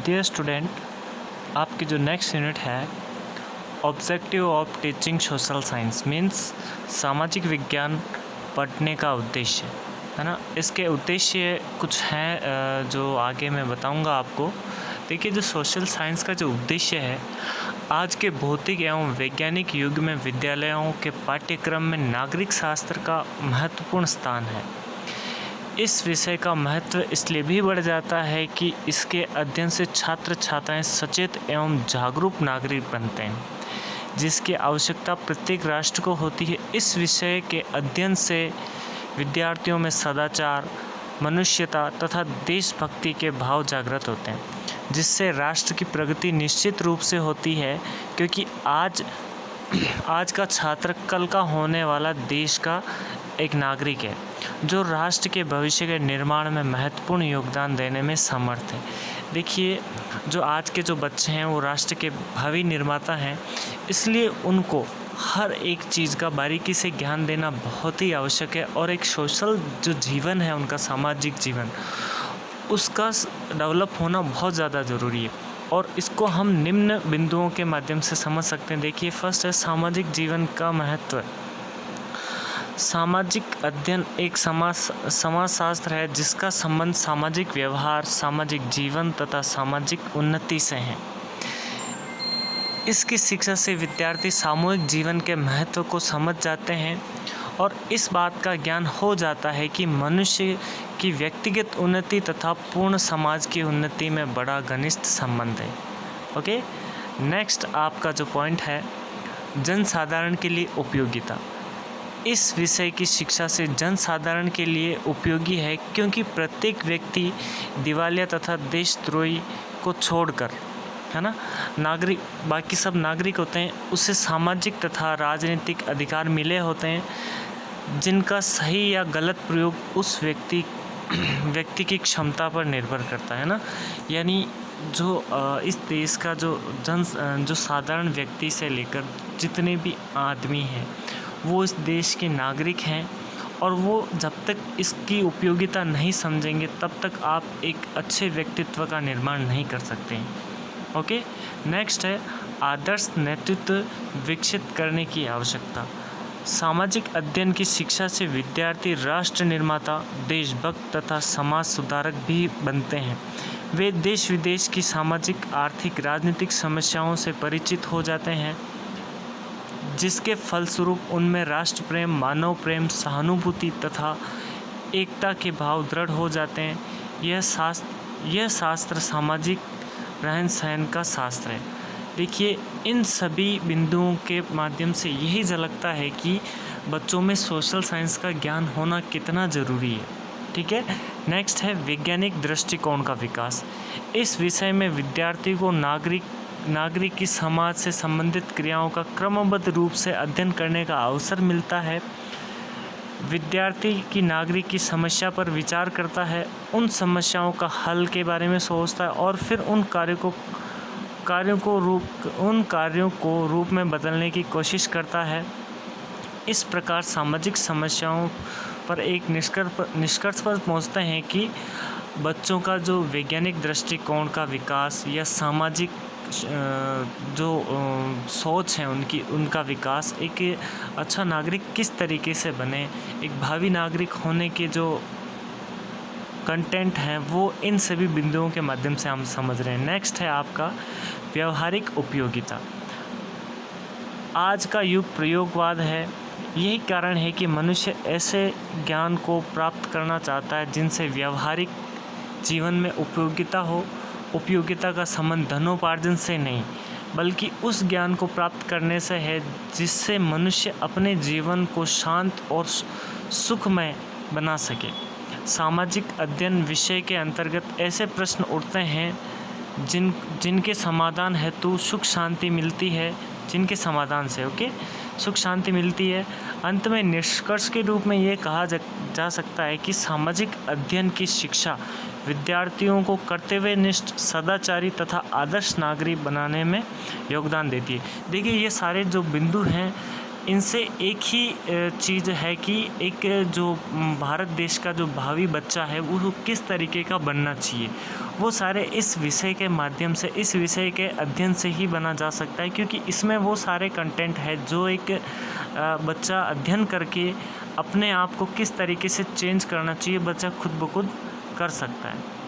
Dear student, आपकी जो next unit है objective of teaching social science means सामाजिक विज्ञान पढ़ने का उद्देश्य है ना। इसके उद्देश्य कुछ हैं जो आगे मैं बताऊंगा आपको। देखिए, जो सोशल साइंस का जो उद्देश्य है, आज के भौतिक एवं वैज्ञानिक युग में विद्यालयों के पाठ्यक्रम में नागरिक शास्त्र का महत्वपूर्ण स्थान है। इस विषय का महत्व इसलिए भी बढ़ जाता है कि इसके अध्ययन से छात्र छात्राएं सचेत एवं जागरूक नागरिक बनते हैं, जिसकी आवश्यकता प्रत्येक राष्ट्र को होती है। इस विषय के अध्ययन से विद्यार्थियों में सदाचार, मनुष्यता तथा देशभक्ति के भाव जागृत होते हैं, जिससे राष्ट्र की प्रगति निश्चित रूप से होती है, क्योंकि आज का छात्र कल का होने वाला देश का एक नागरिक है, जो राष्ट्र के भविष्य के निर्माण में महत्वपूर्ण योगदान देने में समर्थ है। देखिए, जो आज के जो बच्चे हैं वो राष्ट्र के भावी निर्माता हैं, इसलिए उनको हर एक चीज़ का बारीकी से ज्ञान देना बहुत ही आवश्यक है। और एक सोशल जो जीवन है उनका, सामाजिक जीवन, उसका डेवलप होना बहुत ज़्यादा ज़रूरी है। और इसको हम निम्न बिंदुओं के माध्यम से समझ सकते हैं। देखिए, फर्स्ट है सामाजिक जीवन का महत्व। सामाजिक अध्ययन एक समाजशास्त्र है जिसका संबंध सामाजिक व्यवहार, सामाजिक जीवन तथा सामाजिक उन्नति से है। इसकी शिक्षा से विद्यार्थी सामूहिक जीवन के महत्व को समझ जाते हैं और इस बात का ज्ञान हो जाता है कि मनुष्य की व्यक्तिगत उन्नति तथा पूर्ण समाज की उन्नति में बड़ा घनिष्ठ संबंध है। ओके, नेक्स्ट आपका जो पॉइंट है, जनसाधारण के लिए उपयोगिता। इस विषय की शिक्षा से जनसाधारण के लिए उपयोगी है, क्योंकि प्रत्येक व्यक्ति दिवालिया तथा देशद्रोही को छोड़कर, है ना, बाकी सब नागरिक होते हैं, उसे सामाजिक तथा राजनीतिक अधिकार मिले होते हैं, जिनका सही या गलत प्रयोग उस व्यक्ति की क्षमता पर निर्भर करता है ना। यानी जो इस देश का जो साधारण व्यक्ति से लेकर जितने भी आदमी हैं वो इस देश के नागरिक हैं, और वो जब तक इसकी उपयोगिता नहीं समझेंगे तब तक आप एक अच्छे व्यक्तित्व का निर्माण नहीं कर सकते हैं। ओके, नेक्स्ट है आदर्श नेतृत्व विकसित करने की आवश्यकता। सामाजिक अध्ययन की शिक्षा से विद्यार्थी राष्ट्र निर्माता, देशभक्त तथा समाज सुधारक भी बनते हैं। वे देश विदेश की सामाजिक, आर्थिक, राजनीतिक समस्याओं से परिचित हो जाते हैं, जिसके फलस्वरूप उनमें राष्ट्र प्रेम, मानव प्रेम, सहानुभूति तथा एकता के भाव दृढ़ हो जाते हैं। यह शास्त्र सामाजिक रहन सहन का शास्त्र है। देखिए, इन सभी बिंदुओं के माध्यम से यही झलकता है कि बच्चों में सोशल साइंस का ज्ञान होना कितना ज़रूरी है। ठीक है, नेक्स्ट है वैज्ञानिक दृष्टिकोण का विकास। इस विषय में विद्यार्थी को नागरिक की समाज से संबंधित क्रियाओं का क्रमबद्ध रूप से अध्ययन करने का अवसर मिलता है। विद्यार्थी की नागरिक की समस्या पर विचार करता है, उन समस्याओं का हल के बारे में सोचता है और फिर उन कार्यों को रूप में बदलने की कोशिश करता है। इस प्रकार सामाजिक समस्याओं पर एक निष्कर्ष पर पहुंचते हैं कि बच्चों का जो वैज्ञानिक दृष्टिकोण का विकास या सामाजिक जो सोच है उनका विकास, एक अच्छा नागरिक किस तरीके से बने, एक भावी नागरिक होने के जो कंटेंट हैं वो इन सभी बिंदुओं के माध्यम से हम समझ रहे हैं। नेक्स्ट है आपका व्यावहारिक उपयोगिता। आज का युग प्रयोगवाद है। यही कारण है कि मनुष्य ऐसे ज्ञान को प्राप्त करना चाहता है जिनसे व्यावहारिक जीवन में उपयोगिता हो। उपयोगिता का संबंध धनोपार्जन से नहीं, बल्कि उस ज्ञान को प्राप्त करने से है जिससे मनुष्य अपने जीवन को शांत और सुखमय बना सके। सामाजिक अध्ययन विषय के अंतर्गत ऐसे प्रश्न उठते हैं जिनके समाधान हेतु सुख शांति मिलती है, जिनके समाधान से सुख शांति मिलती है। अंत में निष्कर्ष के रूप में ये कहा जा सकता है कि सामाजिक अध्ययन की शिक्षा विद्यार्थियों को कर्तव्यनिष्ठ, सदाचारी तथा आदर्श नागरिक बनाने में योगदान देती है। देखिए, ये सारे जो बिंदु हैं इनसे एक ही चीज़ है कि एक जो भारत देश का जो भावी बच्चा है वो किस तरीके का बनना चाहिए, वो सारे इस विषय के माध्यम से, इस विषय के अध्ययन से ही बना जा सकता है, क्योंकि इसमें वो सारे कंटेंट है जो एक बच्चा अध्ययन करके अपने आप को किस तरीके से चेंज करना चाहिए बच्चा खुद ब खुद कर सकता है।